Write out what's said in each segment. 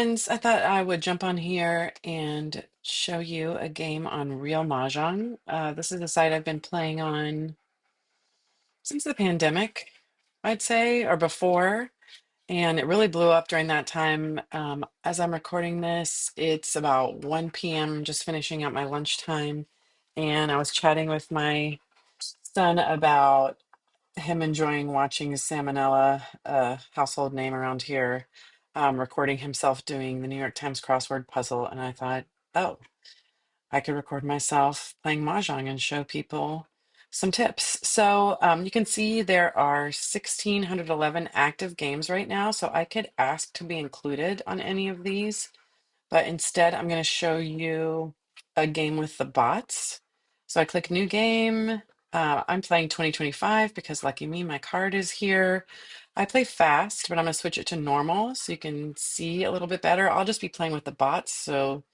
Friends, I thought I would jump on here and show you a game on Real Mahjong. This is a site I've been playing on since the pandemic, I'd say, or before, and it really blew up during that time. As I'm recording this, it's about 1 p.m., just finishing up my lunchtime, and I was chatting with my son about him enjoying watching Salmonella, a household name around here, recording himself doing the New York Times crossword puzzle. And I thought, oh, I could record myself playing Mahjong and show people some tips. So you can see there are 1,611 active games right now. So I could ask to be included on any of these. But instead, I'm going to show you a game with the bots. So I click new game. I'm playing 2025 because lucky me, my card is here. I play fast, but I'm going to switch it to normal so you can see a little bit better. I'll just be playing with the bots, so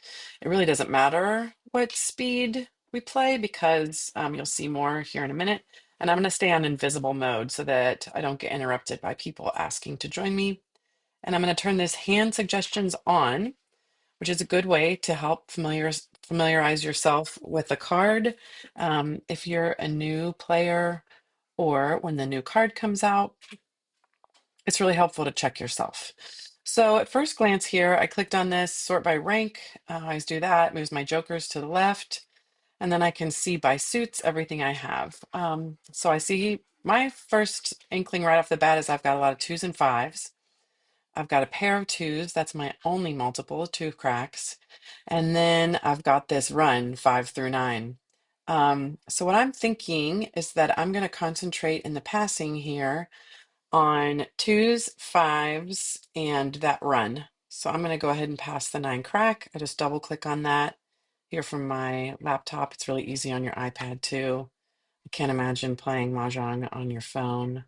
it really doesn't matter what speed we play because you'll see more here in a minute. And I'm going to stay on invisible mode so that I don't get interrupted by people asking to join me. And I'm going to turn this hand suggestions on, which is a good way to help familiarize yourself with the card. If you're a new player or when the new card comes out, it's really helpful to check yourself. So at first glance here, I clicked on this sort by rank. I always do that, moves my jokers to the left, and then I can see by suits everything I have. So I see my first inkling right off the bat is I've got a lot of twos and fives. I've got a pair of twos. That's my only multiple, two cracks. And then I've got this run 5 through 9. So what I'm thinking is that I'm going to concentrate in the passing here on twos, fives, and that run. So I'm going to go ahead and pass the 9 crack. I just double click on that here from my laptop. It's really easy on your iPad too. I can't imagine playing Mahjong on your phone.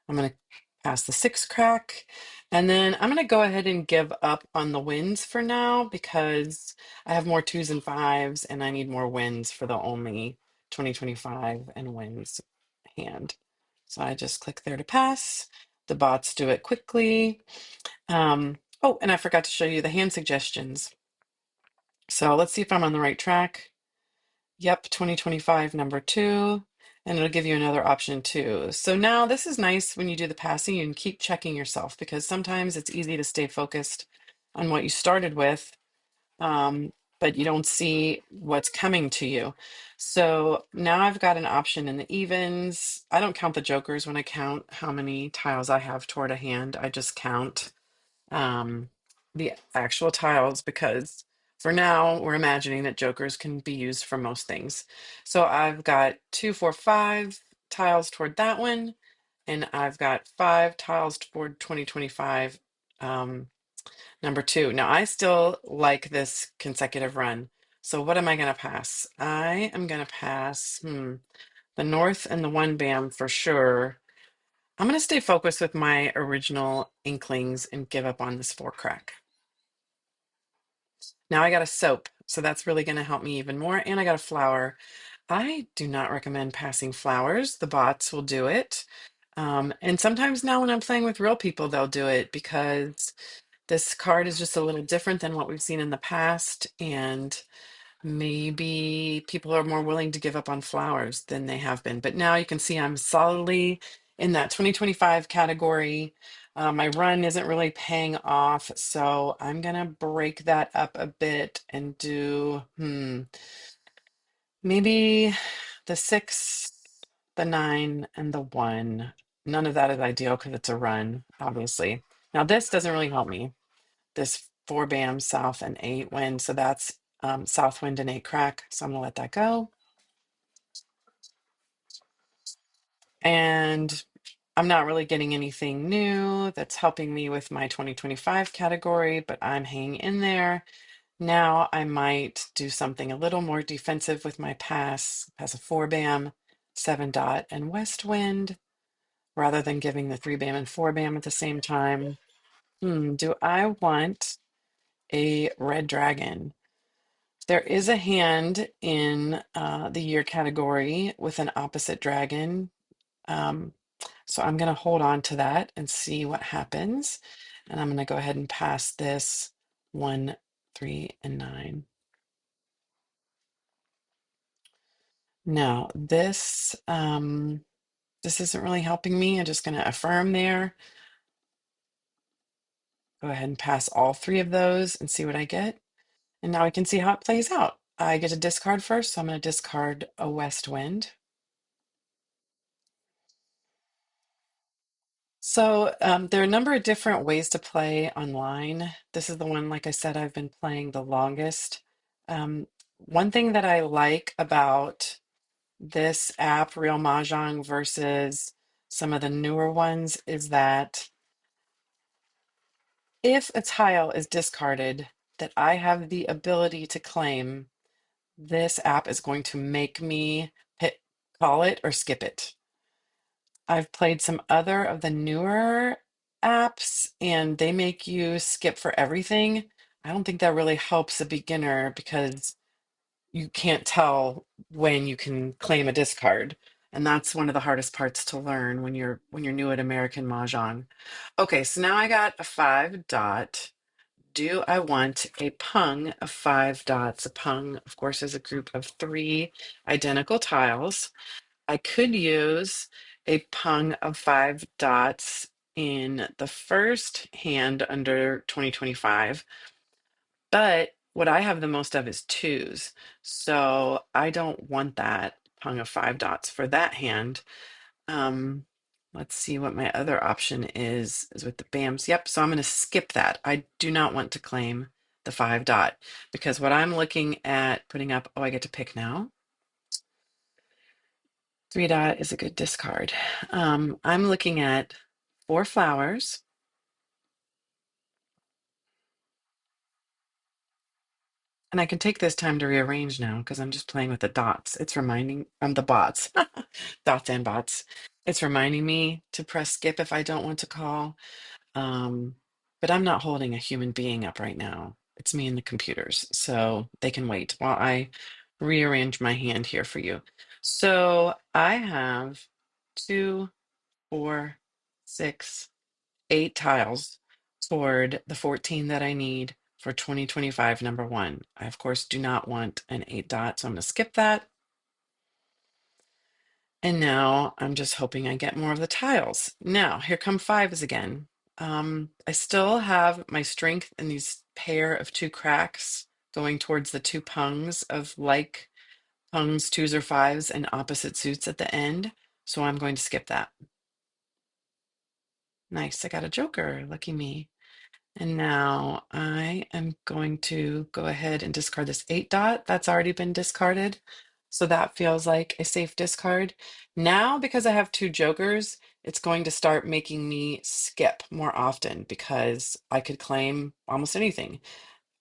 I'm going to pass the 6 crack. And then I'm going to go ahead and give up on the wins for now because I have more twos and fives and I need more wins for the only 2025 and wins hand. So I just click there to pass. The bots do it quickly. Oh, and I forgot to show you the hand suggestions. So let's see if I'm on the right track. Yep, 2025 number 2, and it'll give you another option too. So now this is nice when you do the passing, you can keep checking yourself because sometimes it's easy to stay focused on what you started with, but you don't see what's coming to you. So now I've got an option in the evens. I don't count the jokers when I count how many tiles I have toward a hand. I just count um, the actual tiles because for now we're imagining that jokers can be used for most things. So I've got 2, 4, 5 tiles toward that one, and I've got 5 tiles toward 2025 number 2. Now I still like this consecutive run. So what am I going to pass? I am going to pass the north and the 1 bam for sure. I'm going to stay focused with my original inklings and give up on this 4 crack. Now I got a soap, so that's really going to help me even more. And I got a flower. I do not recommend passing flowers. The bots will do it. And sometimes now when I'm playing with real people, they'll do it because this card is just a little different than what we've seen in the past. And maybe people are more willing to give up on flowers than they have been. But now you can see I'm solidly in that 2025 category. My run isn't really paying off, so I'm gonna break that up a bit and do maybe the 6, the 9, and the 1. None of that is ideal because it's a run, obviously. Now this doesn't really help me. This 4 bam south and 8 wind, so that's south wind and 8 crack. So I'm gonna let that go. And I'm not really getting anything new that's helping me with my 2025 category, but I'm hanging in there. Now I might do something a little more defensive with my pass a 4 bam, 7 dot, and west wind, rather than giving the 3 bam and 4 bam at the same time. Do I want a red dragon? There is a hand in the year category with an opposite dragon. Um, so I'm going to hold on to that and see what happens. And I'm going to go ahead and pass this 1, 3, and 9. Now, this isn't really helping me. I'm just going to affirm there. Go ahead and pass all three of those and see what I get. And now I can see how it plays out. I get to discard first, so I'm going to discard a west wind. So there are a number of different ways to play online. This is the one, like I said, I've been playing the longest. One thing that I like about this app, Real Mahjong, versus some of the newer ones is that if a tile is discarded that I have the ability to claim, this app is going to make me call it or skip it. I've played some other of the newer apps and they make you skip for everything. I don't think that really helps a beginner because you can't tell when you can claim a discard. And that's one of the hardest parts to learn when you're new at American Mahjong. Okay, so now I got a 5 dot. Do I want a pung of 5 dots? A pung, of course, is a group of three identical tiles. I could use a pung of 5 dots in the first hand under 2025, but what I have the most of is twos. So I don't want that pung of 5 dots for that hand. Um, let's see what my other option is with the BAMs. Yep, so I'm going to skip that. I do not want to claim the 5 dot because what I'm looking at putting up, oh, I get to pick now. 3 dot is a good discard. I'm looking at 4 flowers. And I can take this time to rearrange now because I'm just playing with the dots. It's reminding, the bots, dots and bots. It's reminding me to press skip if I don't want to call. Um, but I'm not holding a human being up right now. It's me and the computers. So they can wait while I rearrange my hand here for you. So I have 2, 4, 6, 8 tiles toward the 14 that I need for 2025 number one. I, of course, do not want an 8 dot, so I'm going to skip that. And now I'm just hoping I get more of the tiles. Now, here come fives again. I still have my strength in these pair of 2 cracks going towards the 2 pungs of like pungs, twos or fives, and opposite suits at the end. So I'm going to skip that. Nice, I got a joker. Lucky me. And now I am going to go ahead and discard this 8 dot. That's already been discarded. So that feels like a safe discard. Now, because I have 2 jokers, it's going to start making me skip more often because I could claim almost anything.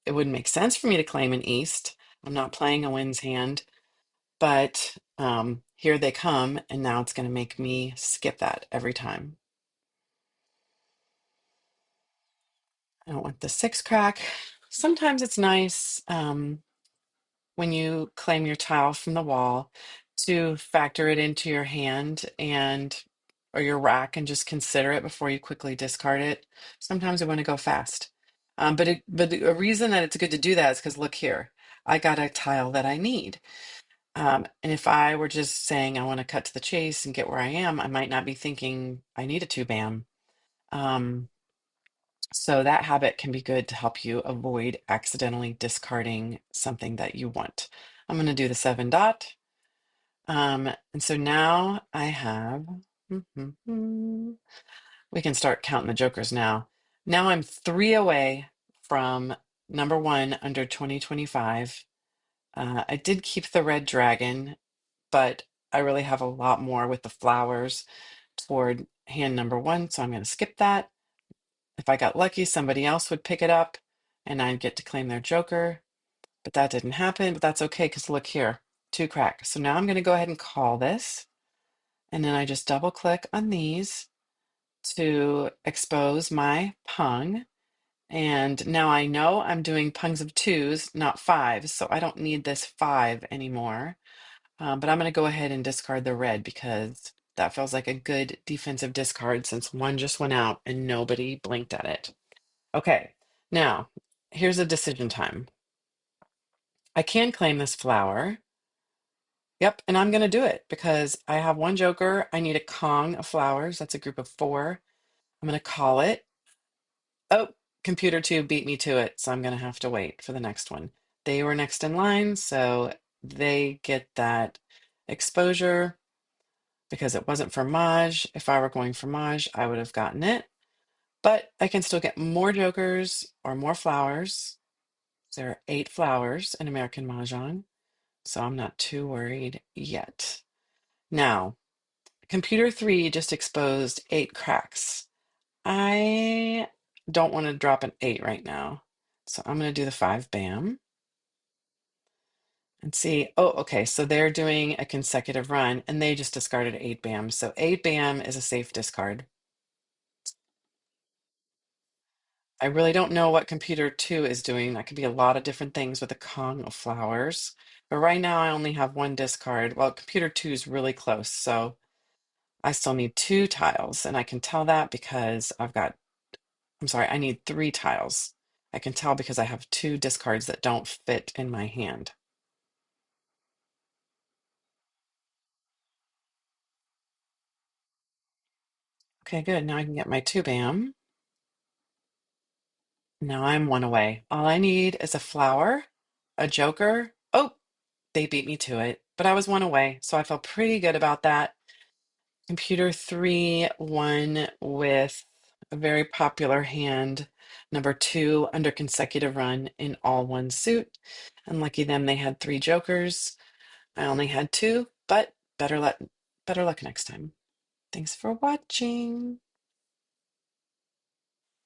It wouldn't make sense for me to claim an east. I'm not playing a wins hand, but here they come, and now it's going to make me skip that every time. I don't want the 6 crack. Sometimes it's nice when you claim your tile from the wall to factor it into your hand and or your rack and just consider it before you quickly discard it. Sometimes I want to go fast. But a reason that it's good to do that is because look here, I got a tile that I need. And if I were just saying I want to cut to the chase and get where I am, I might not be thinking I need a 2 bam. Um, so that habit can be good to help you avoid accidentally discarding something that you want. I'm going to do the 7 dot. And so now I have, we can start counting the jokers now. Now I'm 3 away from number one under 2025. I did keep the red dragon, but I really have a lot more with the flowers toward hand number one. So I'm going to skip that. If I got lucky, somebody else would pick it up and I'd get to claim their joker, but that didn't happen. But that's okay because look here, 2 cracks. So now I'm going to go ahead and call this. And then I just double click on these to expose my pung. And now I know I'm doing pungs of twos, not fives. So I don't need this 5 anymore. But I'm going to go ahead and discard the red because that feels like a good defensive discard since one just went out and nobody blinked at it. Okay, now here's a decision time. I can claim this flower. Yep, and I'm going to do it because I have one joker. I need a Kong of flowers. That's a group of four. I'm going to call it. Oh, computer two beat me to it, so I'm going to have to wait for the next one. They were next in line, so they get that exposure because it wasn't for Maj. If I were going for Maj, I would have gotten it. But I can still get more jokers or more flowers. There are 8 flowers in American Mahjong, so I'm not too worried yet. Now, computer 3 just exposed 8 cracks. I don't want to drop an 8 right now, so I'm going to do the 5 bam and see. Oh, okay, so they're doing a consecutive run, and they just discarded 8 bam, so 8 bam is a safe discard. I really don't know what computer 2 is doing. That could be a lot of different things with a Kong of flowers. But right now I only have one discard. Well, computer 2 is really close, so I still need 2 tiles. And I can tell that because I'm sorry, I need 3 tiles. I can tell because I have 2 discards that don't fit in my hand. Okay, good. Now I can get my 2 bam. Now I'm 1 away. All I need is a flower, a joker. Oh, they beat me to it, but I was 1 away, so I felt pretty good about that. Computer 3 won with a very popular hand, number 2 under consecutive run in all one suit. And lucky them, they had 3 jokers. I only had 2, but better luck next time. Thanks for watching.